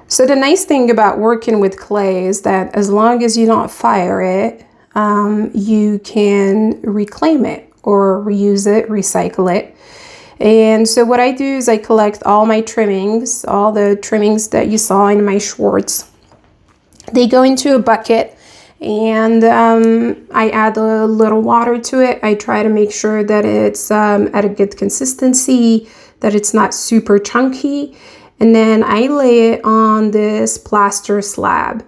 So the nice thing about working with clay is that as long as you don't fire it, you can reclaim it or reuse it, recycle it. And so what I do is I collect all my trimmings, all the trimmings that you saw in my shorts. They go into a bucket, and I add a little water to it. I try to make sure that it's at a good consistency, that it's not super chunky. And then I lay it on this plaster slab.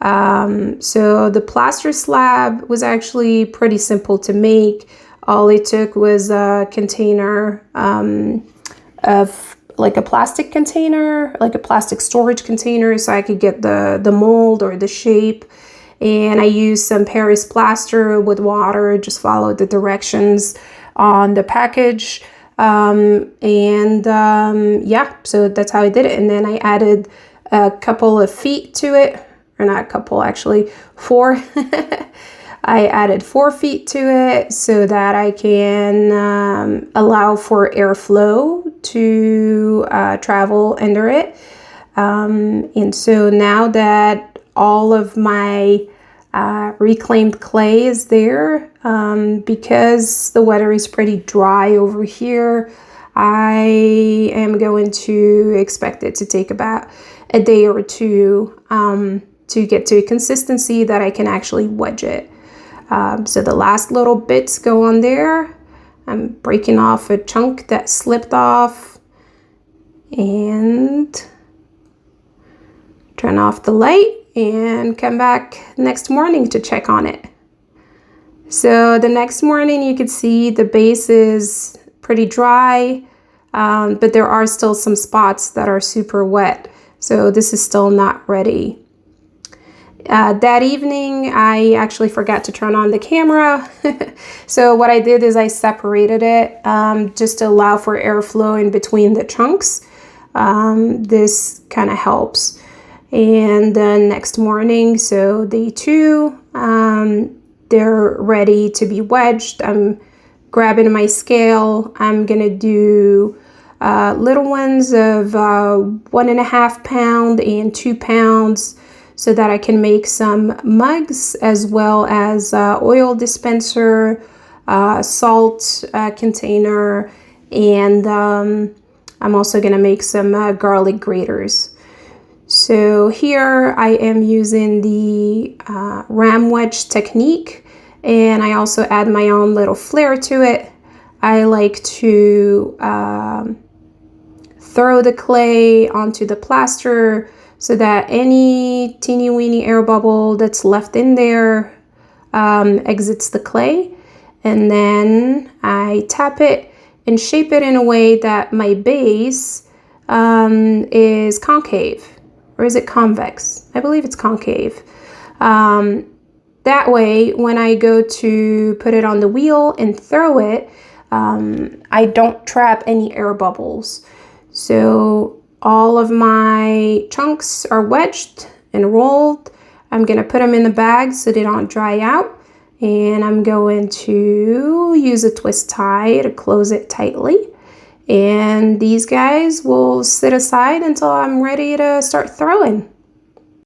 So the plaster slab was actually pretty simple to make. All it took was a container of like a plastic container, like a plastic storage container, so I could get the mold or the shape. And I used some Paris plaster with water, just followed the directions on the package. Yeah, so that's how I did it. And then I added a couple of feet to it, or not a couple, actually 4. I added 4 feet to it so that I can allow for airflow to travel under it. And so now that all of my reclaimed clay is there, because the weather is pretty dry over here, I am going to expect it to take about a day or two to get to a consistency that I can actually wedge it. So the last little bits go on there. I'm breaking off a chunk that slipped off, and turn off the light and come back next morning to check on it. So the next morning you could see the base is pretty dry, but there are still some spots that are super wet. So this is still not ready. That evening, I actually forgot to turn on the camera. So what I did is I separated it just to allow for airflow in between the chunks. This kind of helps. And then next morning, so day 2, they're ready to be wedged. I'm grabbing my scale. I'm gonna do little ones of 1.5 pound and 2 pounds, so that I can make some mugs, as well as oil dispenser, salt container, and I'm also gonna make some garlic graters. So here I am using the ram wedge technique, and I also add my own little flair to it. I like to throw the clay onto the plaster so that any teeny weeny air bubble that's left in there exits the clay. And then I tap it and shape it in a way that my base is concave. Or is it convex? I believe it's concave. That way, when I go to put it on the wheel and throw it, I don't trap any air bubbles. So all of my chunks are wedged and rolled. I'm gonna put them in the bag so they don't dry out. And I'm going to use a twist tie to close it tightly. And these guys will sit aside until I'm ready to start throwing.